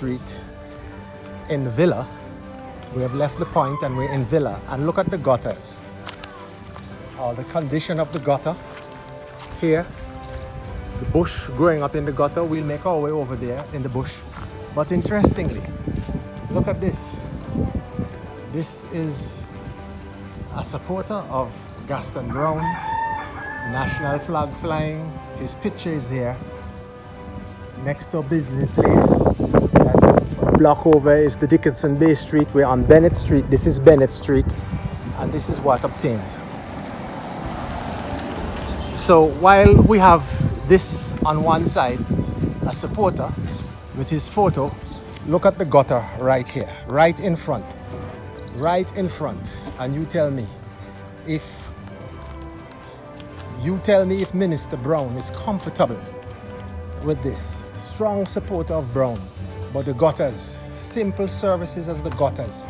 Street in Villa. We have left the point and we're in Villa, and look at the gutters. The condition of the gutter here, the bush growing up in the gutter. We'll make our way over there in the bush. But interestingly, look at this. This is a supporter of Gaston Browne, national flag flying. His picture is here next to a business place. That's a block over is the Dickinson Bay Street. We're on Bennett Street. This is Bennett Street, and this is what obtains. So while we have this on one side, a supporter with his photo, look at the gutter right here, right in front, and you tell me if Minister Browne is comfortable with this. Strong supporter of Browne, but the gutters, simple services as the gutters,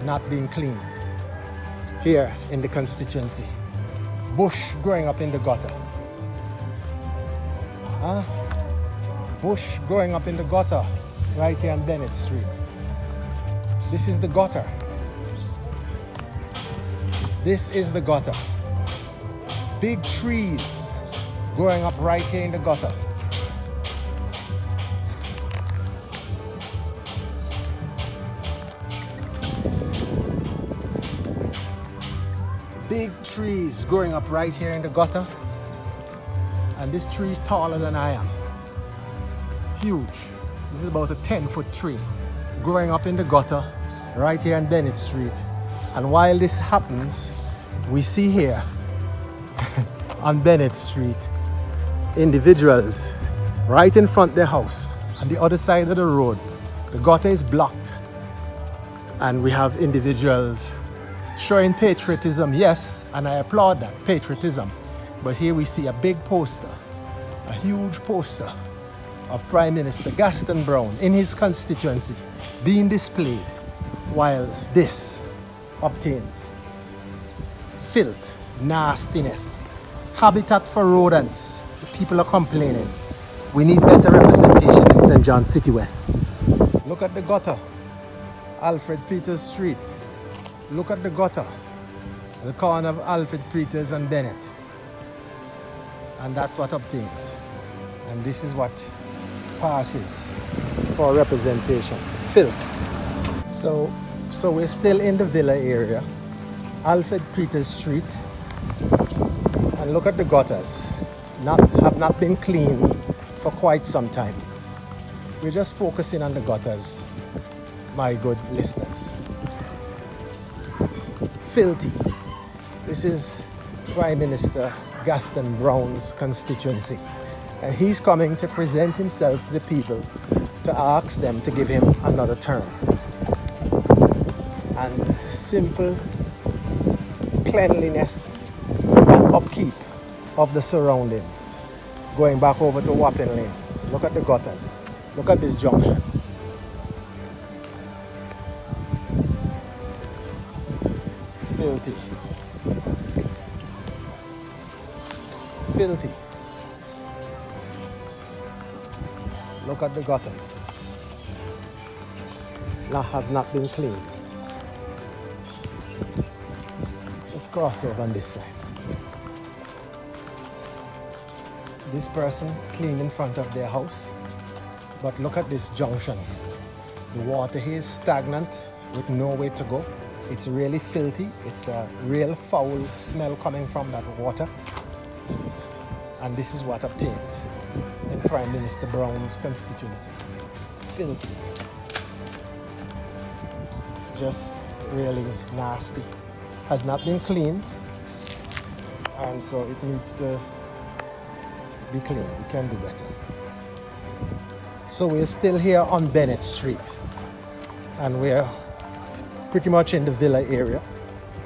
not being cleaned here in the constituency. Bush growing up in the gutter. Bush growing up in the gutter right here on Bennett Street. This is the gutter. This is the gutter. Big trees growing up right here in the gutter. Big trees growing up right here in the gutter. And this tree is taller than I am. Huge. This is about a 10-foot tree growing up in the gutter right here on Bennett Street. And while this happens, we see here on Bennett Street individuals right in front of their house on the other side of the road. The gutter is blocked, and we have individuals showing patriotism, yes, and I applaud that, patriotism. But here we see a big poster, a huge poster of Prime Minister Gaston Browne in his constituency being displayed, while this obtains filth, nastiness, habitat for rodents. The people are complaining. We need better representation in St. John City West. Look at the gutter, Alfred Peters Street. Look at the gutter, the corner of Alfred Peters and Bennett. And that's what obtains. And this is what passes for representation. Filth. So we're still in the Villa area, Alfred Peters Street. And look at the gutters. Have not been cleaned for quite some time. We're just focusing on the gutters, my good listeners. Filthy. This is Prime Minister Gaston Browne's constituency, and he's coming to present himself to the people to ask them to give him another term. And simple cleanliness and upkeep of the surroundings. Going back over to Wapping Lane, look at the gutters, look at this junction. Filthy. Filthy. Look at the gutters. Have not been cleaned. Let's cross over on this side. This person cleaned in front of their house, but look at this junction. The water here is stagnant with nowhere to go. It's really filthy. It's a real foul smell coming from that water. And this is what obtains in Prime Minister Browne's constituency. Filthy. It's just really nasty. Has not been cleaned, and so it needs to be cleaned. We can do better. So we're still here on Bennett Street, and we're pretty much in the Villa area.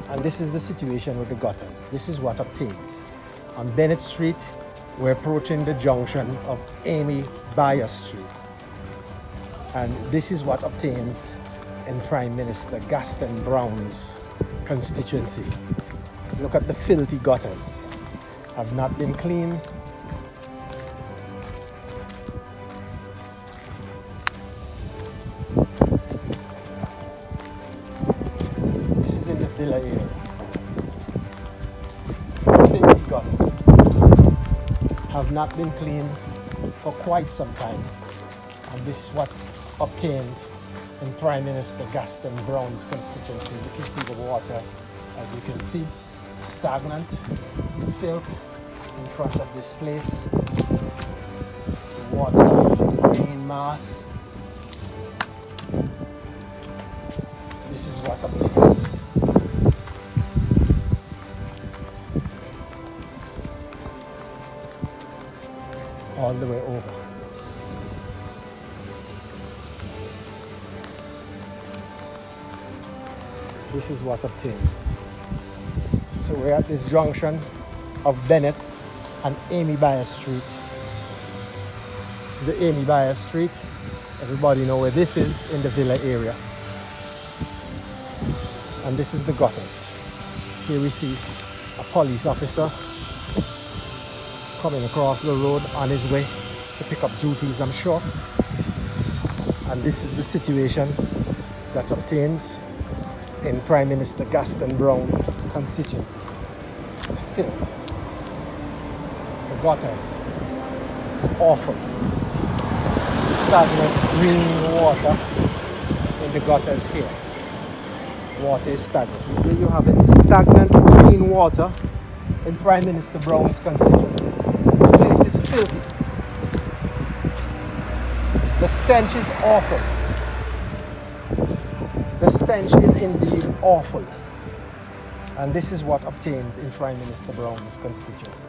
And this is the situation with the gutters. This is what obtains. On Bennett Street, we're approaching the junction of Amy Byers Street. And this is what obtains in Prime Minister Gaston Browne's constituency. Look at the filthy gutters. Have not been cleaned. villa area. Filthy gutters have not been cleaned for quite some time, and this is what's obtained in Prime Minister Gaston Browne's constituency. You can see the water, as you can see, stagnant, filth in front of this place. The water is in mass. This is what obtains. All the way over. This is what obtains. So we're at this junction of Bennett and Amy Byers Street. This is the Amy Byers Street. Everybody know where this is in the villa area. And this is the gutters. Here we see a police officer coming across the road on his way to pick up duties, I'm sure. And this is the situation that obtains in Prime Minister Gaston Browne's constituency. Filth. The gutters. It's awful. Stagnant green water in the gutters here. Water is stagnant. Here you have it. Stagnant green water in Prime Minister Browne's constituency. The place is filthy. The stench is awful. The stench is indeed awful. And this is what obtains in Prime Minister Browne's constituency.